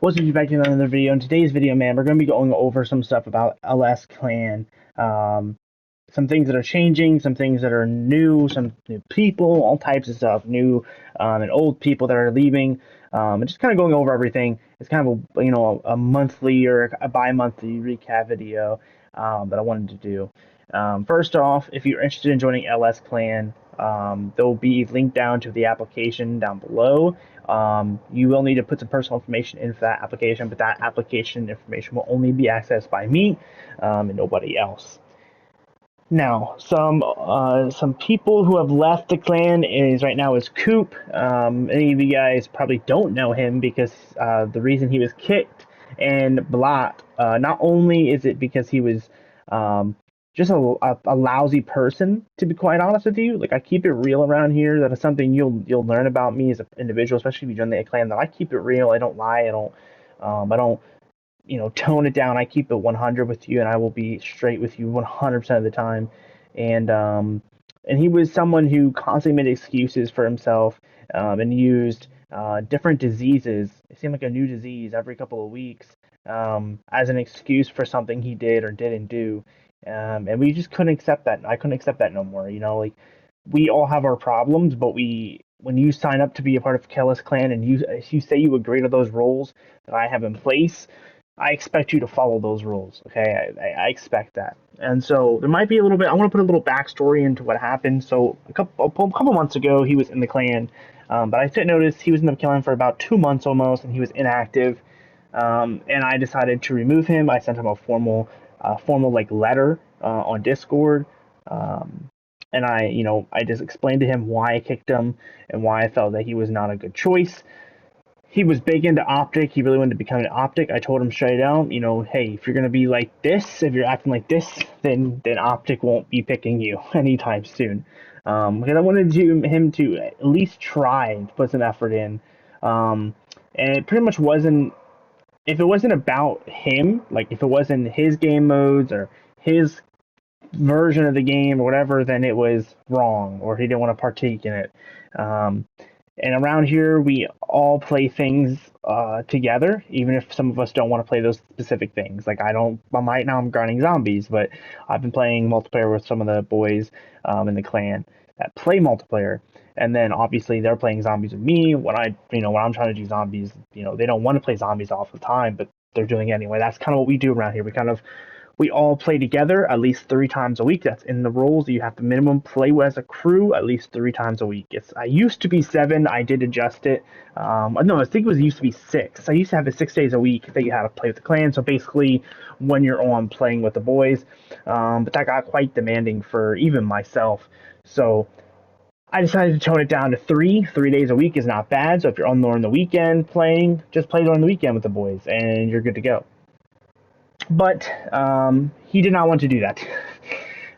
What's up, you back to another video. In today's video, man, we're going to be going over some stuff about LS Clan. Some things that are changing, some things that are new, some new people, all types of stuff, new and old people that are leaving. And just kind of going over everything. It's kind of a monthly or a bi-monthly recap video that I wanted to do. First off, if you're interested in joining LS Clan, there will be a link down to the application down below. You will need to put some personal information into that application, but that application information will only be accessed by me and nobody else. Now, some people who have left the clan is right now is Coop. Any of you guys probably don't know him because the reason he was kicked and blocked. Not only is it because he was just a lousy person, to be quite honest with you. Like, I keep it real around here. That is something you'll learn about me as an individual, especially if you join the clan. That I keep it real. I don't lie. I don't tone it down. I keep it 100 with you, and I will be straight with you 100% of the time. And he was someone who constantly made excuses for himself and used different diseases. It seemed like a new disease every couple of weeks as an excuse for something he did or didn't do. And we just couldn't accept that. I couldn't accept that no more. Like, we all have our problems, but when you sign up to be a part of Kellis Clan and you say you agree to those roles that I have in place, I expect you to follow those rules. Okay, I expect that. And so there might be a little bit. I want to put a little backstory into what happened. So a couple months ago, he was in the clan, but I did notice he was in the clan for about 2 months almost, and he was inactive. And I decided to remove him. I sent him a formal like letter on Discord. And I just explained to him why I kicked him and why I felt that he was not a good choice. He was big into Optic. He really wanted to become an Optic. I told him straight out, hey, if you're gonna be like this, if you're acting like this, then Optic won't be picking you anytime soon. Because I wanted him to at least try and put some effort in. And it pretty much wasn't. If it wasn't about him, like if it wasn't his game modes or his version of the game or whatever, then it was wrong, or he didn't want to partake in it. And around here, we all play things together, even if some of us don't want to play those specific things. Like, right now I'm grinding zombies, but I've been playing multiplayer with some of the boys in the clan that play multiplayer. And then obviously they're playing zombies with me when I'm trying to do zombies. They don't want to play zombies all the time, but they're doing it anyway. That's kind of what we do around here. We all play together at least 3 times a week. That's in the rules. You have to minimum play as a crew at least 3 times a week. I used to be 7. I did adjust it. No, I think it used to be 6. I used to have it 6 days a week that you had to play with the clan. So basically, when you're on playing with the boys, but that got quite demanding for even myself. So I decided to tone it down to 3. 3 days a week is not bad. So if you're on during the weekend playing, just play during the weekend with the boys, and you're good to go. But he did not want to do that.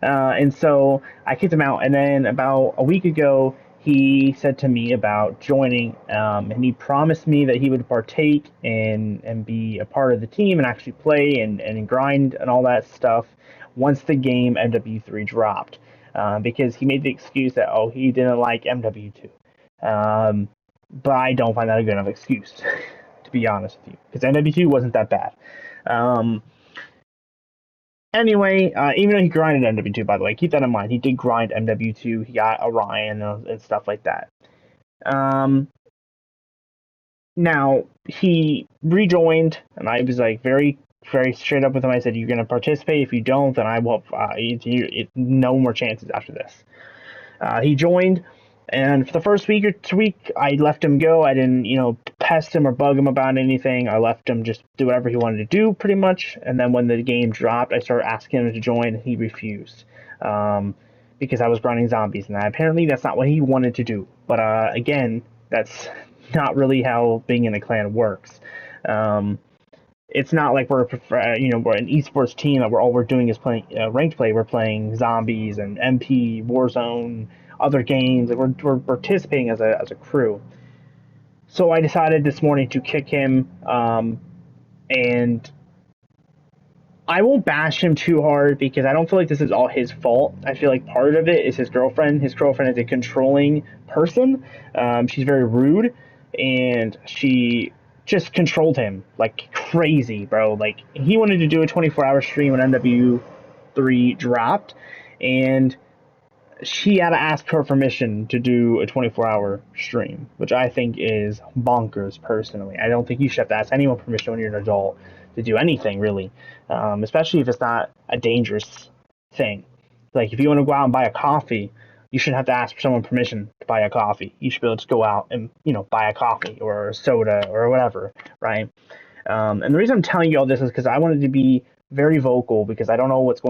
And so I kicked him out. And then about a week ago, he said to me about joining, and he promised me that he would partake and be a part of the team and actually play and grind and all that stuff once the game MW3 dropped. Because he made the excuse that, he didn't like MW2. But I don't find that a good enough excuse, to be honest with you, because MW2 wasn't that bad. Anyway, even though he grinded MW2, by the way, keep that in mind. He did grind MW2. He got Orion and stuff like that. Now, he rejoined, and I was like very, very straight up with him. I said, you're going to participate. If you don't, then I will. No more chances after this. He joined, and for the first week or 2 weeks, I left him go. I didn't, pest him or bug him about anything. I left him just do whatever he wanted to do, pretty much. And then when the game dropped, I started asking him to join, and he refused. Because I was grinding zombies, and apparently that's not what he wanted to do. But again, that's not really how being in a clan works. It's not like we're an esports team that we're doing is playing ranked play. We're playing zombies and MP, Warzone, other games. We're participating as a crew. So I decided this morning to kick him, and I won't bash him too hard because I don't feel like this is all his fault. I feel like part of it is his girlfriend. His girlfriend is a controlling person. She's very rude, and she just controlled him like crazy, bro. Like he wanted to do a 24-hour stream when NW3 dropped, and she had to ask her permission to do a 24-hour stream, which I think is bonkers. Personally, I don't think you should have to ask anyone permission when you're an adult to do anything, really, especially if it's not a dangerous thing. Like if you want to go out and buy a coffee, you shouldn't have to ask someone permission to buy a coffee. You should be able to go out and buy a coffee or a soda or whatever, right? And the reason I'm telling you all this is because I wanted to be very vocal, because I don't know what he's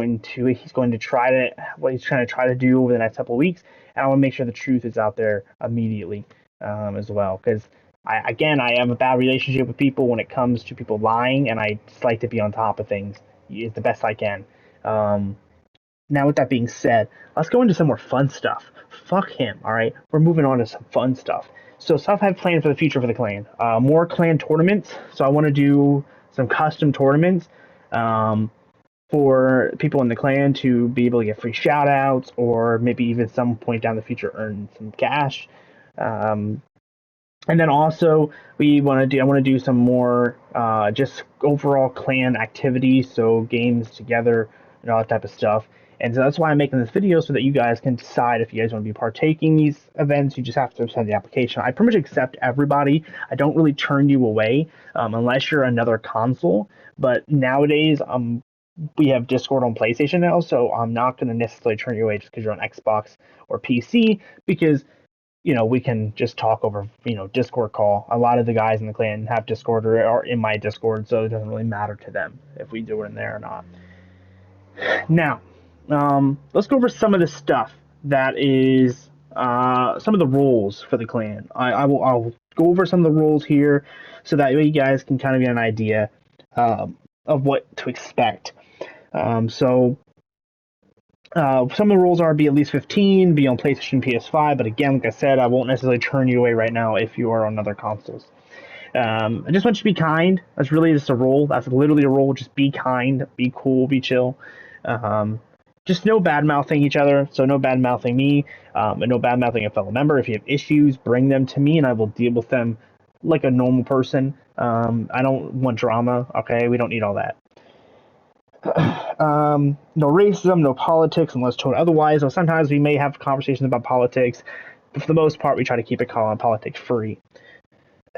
trying to try to do over the next couple of weeks, and I want to make sure the truth is out there immediately, as well, because I have a bad relationship with people when it comes to people lying, and I just like to be on top of things the best I can. Now, with that being said, let's go into some more fun stuff. Fuck him, all right? We're moving on to some fun stuff. So stuff I've planned for the future for the clan. More clan tournaments. So I want to do some custom tournaments for people in the clan to be able to get free shout outs, or maybe even some point down the future earn some cash. And then also I want to do some more just overall clan activities, so games together and all that type of stuff. And so that's why I'm making this video, so that you guys can decide if you guys want to be partaking in these events. You just have to send the application. I pretty much accept everybody. I don't really turn you away unless you're another console. But nowadays, we have Discord on PlayStation now, so I'm not going to necessarily turn you away just because you're on Xbox or PC, because we can just talk over Discord call. A lot of the guys in the clan have Discord or are in my Discord, so it doesn't really matter to them if we do it in there or not. Now, let's go over some of the stuff that is some of the rules for the clan. I'll go over some of the rules here, so that way you guys can kind of get an idea of what to expect. Some of the rules are: be at least 15, be on PlayStation, PS5. But again, like I said, I won't necessarily turn you away right now if you are on other consoles. I just want you to be kind. That's really just a rule. That's literally a rule. Just be kind, be cool, be chill. Just no bad mouthing each other. So no bad mouthing me, and no bad mouthing a fellow member. If you have issues, bring them to me, and I will deal with them like a normal person. I don't want drama. Okay, we don't need all that. No racism, no politics unless told otherwise. So sometimes we may have conversations about politics, but for the most part, we try to keep it politics free.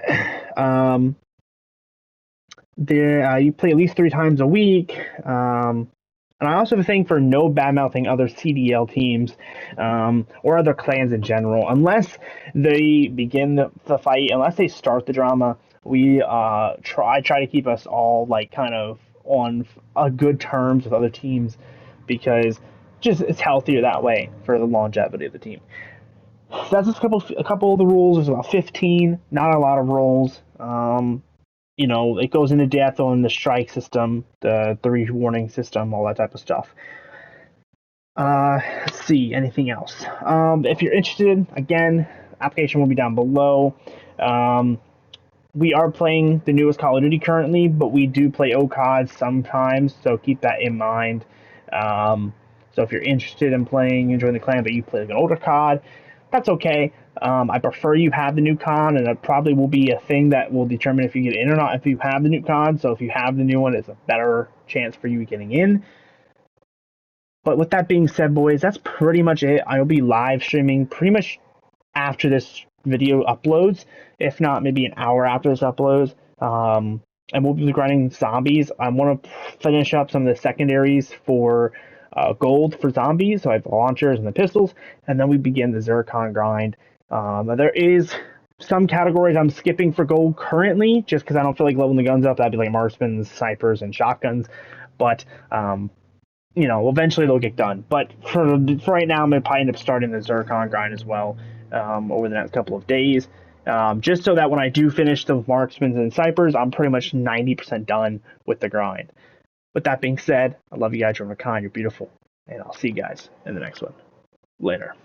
You play at least 3 times a week. And I also have a thing for no bad-mouthing other CDL teams, or other clans in general, unless they begin the fight, unless they start the drama. I try to keep us all like kind of on good terms with other teams, because just it's healthier that way for the longevity of the team. So that's just a couple of the rules. There's about 15, not a lot of rules. It goes into depth on the strike system, the 3 warning system, all that type of stuff. Let's see, anything else? If you're interested, again, application will be down below. We are playing the newest Call of Duty currently, but we do play OCOD sometimes, so keep that in mind. So if you're interested in enjoying the clan, but you play like an older COD, that's okay. I prefer you have the new COD, and it probably will be a thing that will determine if you get in or not if you have the new COD. So if you have the new one, it's a better chance for you getting in. But with that being said, boys, that's pretty much it. I'll be live streaming pretty much after this video uploads, if not maybe an hour after this uploads. And we'll be grinding zombies. I want to finish up some of the secondaries for gold for zombies. So I have the launchers and the pistols, and then we begin the Zircon grind. There is some categories I'm skipping for gold currently, just because I don't feel like leveling the guns up. That'd be like marksmans, snipers, and shotguns. But eventually they'll get done. But for right now, I'm gonna probably end up starting the Zircon grind as well over the next couple of days. Just so that when I do finish the marksmen and snipers, I'm pretty much 90% done with the grind. With that being said, I love you guys. You're kind. You're beautiful. And I'll see you guys in the next one. Later.